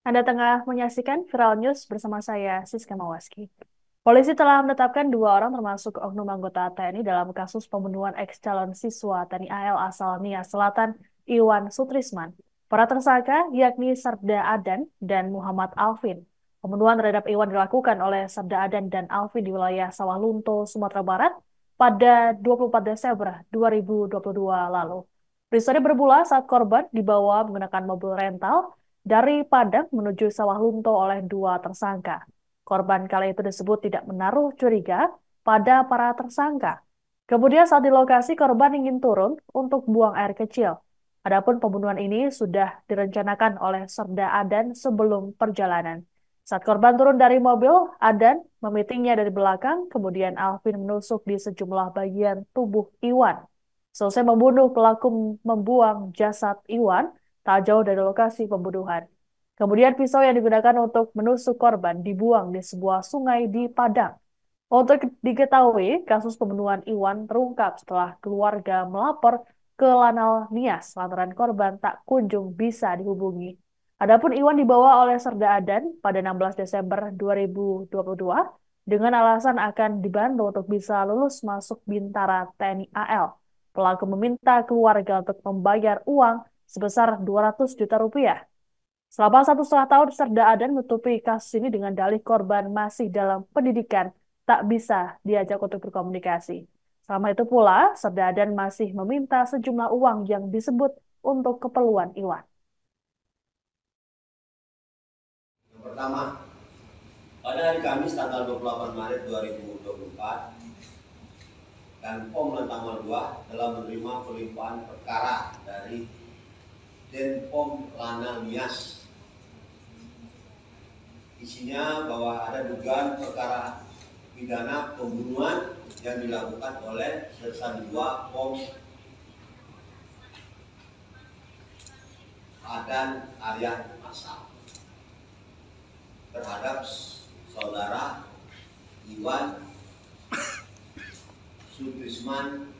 Anda tengah menyaksikan Viral News bersama saya, Siska Mawaski. Polisi telah menetapkan dua orang termasuk oknum anggota TNI dalam kasus pembunuhan ex-calon siswa TNI AL asal Nia Selatan, Iwan Sutrisman. Para tersangka yakni Sarda Adan dan Muhammad Alvin. Pembunuhan terhadap Iwan dilakukan oleh Sarda Adan dan Alvin di wilayah Sawah Lunto, Sumatera Barat pada 24 Desember 2022 lalu. Peristiwa ini bermula saat korban dibawa menggunakan mobil rental dari Padang menuju Sawah Lunto oleh dua tersangka. Korban kali itu disebut tidak menaruh curiga pada para tersangka. Kemudian saat di lokasi korban ingin turun untuk buang air kecil. Adapun pembunuhan ini sudah direncanakan oleh Serda Adan sebelum perjalanan. Saat korban turun dari mobil, Adan memitingnya dari belakang, kemudian Alvin menusuk di sejumlah bagian tubuh Iwan. Selesai membunuh, pelaku membuang jasad Iwan tak jauh dari lokasi pembunuhan. Kemudian pisau yang digunakan untuk menusuk korban dibuang di sebuah sungai di Padang. Untuk diketahui, kasus pembunuhan Iwan terungkap setelah keluarga melapor ke Lanal Nias lantaran korban tak kunjung bisa dihubungi. Adapun Iwan dibawa oleh Serda Adan pada 16 Desember 2022 dengan alasan akan dibantu untuk bisa lulus masuk Bintara TNI AL. Pelaku meminta keluarga untuk membayar uang sebesar 200 juta rupiah. Selama 1,5 tahun, Serda Adan menutupi kasus ini dengan dalih korban masih dalam pendidikan, tak bisa diajak untuk berkomunikasi. Selama itu pula, Serda Adan masih meminta sejumlah uang yang disebut untuk keperluan Iwan. Yang pertama, pada hari Kamis tanggal 28 Maret 2024, dan POM Lantamal 2 telah menerima pelimpahan perkara dari Denpom Lana Nias. Isinya bahwa ada dugaan perkara pidana pembunuhan yang dilakukan oleh Sersan 2 POM Adan Aryan Masal terhadap saudara Iwan Sutrisman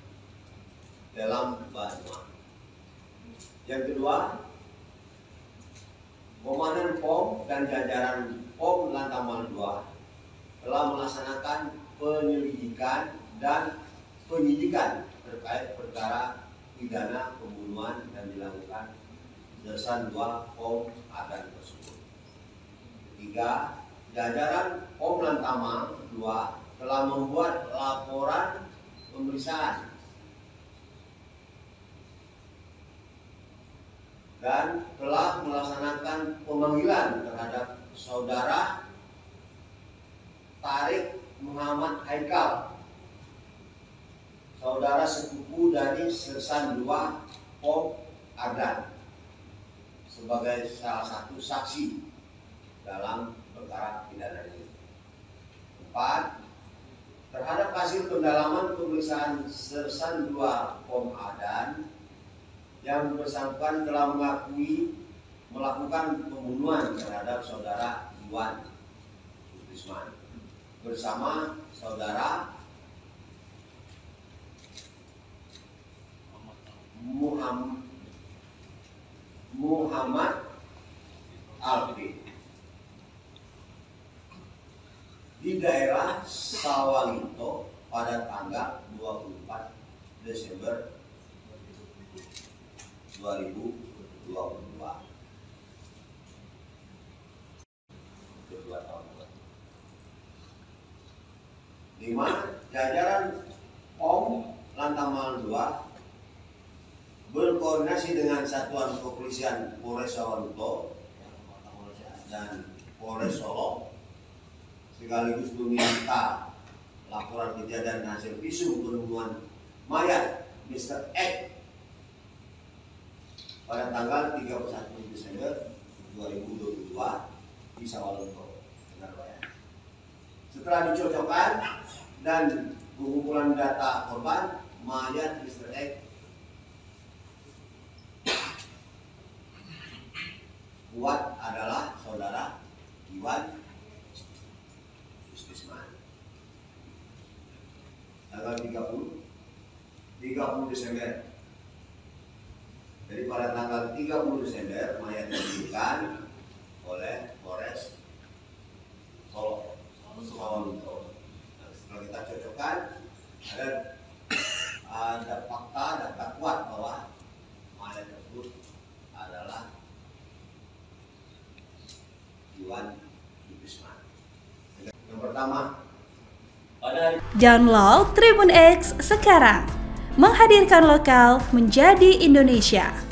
dalam Banyuwangi. Yang kedua, Komandan POM dan jajaran POM Lantamal 2 telah melaksanakan penyelidikan dan penyidikan terkait perkara pidana pembunuhan yang dilakukan Sersan 2 POM Adan tersebut. Ketiga, jajaran POM Lantamal 2 telah membuat laporan pemeriksaan dan telah melaksanakan pemanggilan terhadap saudara Tarik Muhammad Haikal, saudara sepupu dari Sersan 2 POM Adan, sebagai salah satu saksi dalam perkara pidana ini. 4. Terhadap hasil pendalaman pemeriksaan Sersan 2 POM Adan, yang bersangkutan telah mengakui melakukan pembunuhan terhadap saudara Iwan Sutrisman bersama saudara Muhammad Alvin di daerah Sawalinto pada tanggal 24 Desember 2022. Kedua tahun. 5. Jajaran POM Lantamal 2 berkoordinasi dengan Satuan Kepolisian Polres Sawalunto dan Polres Solo sekaligus meminta laporan kejadian hasil visum penemuan mayat Mr. X pada tanggal 31 Desember 2022 di Sawalunto, Surabaya. Setelah dicocokkan dan pengumpulan data korban, mayat Mr. X kuat adalah saudara Iwan Sutrisman. Tanggal 30 Desember. Jadi pada tanggal 30 Desember mayat ditemukan oleh ada fakta data kuat bahwa mayat tersebut adalah Iwan Sutrisman. Yang pertama, download Tribun X sekarang, menghadirkan lokal menjadi Indonesia.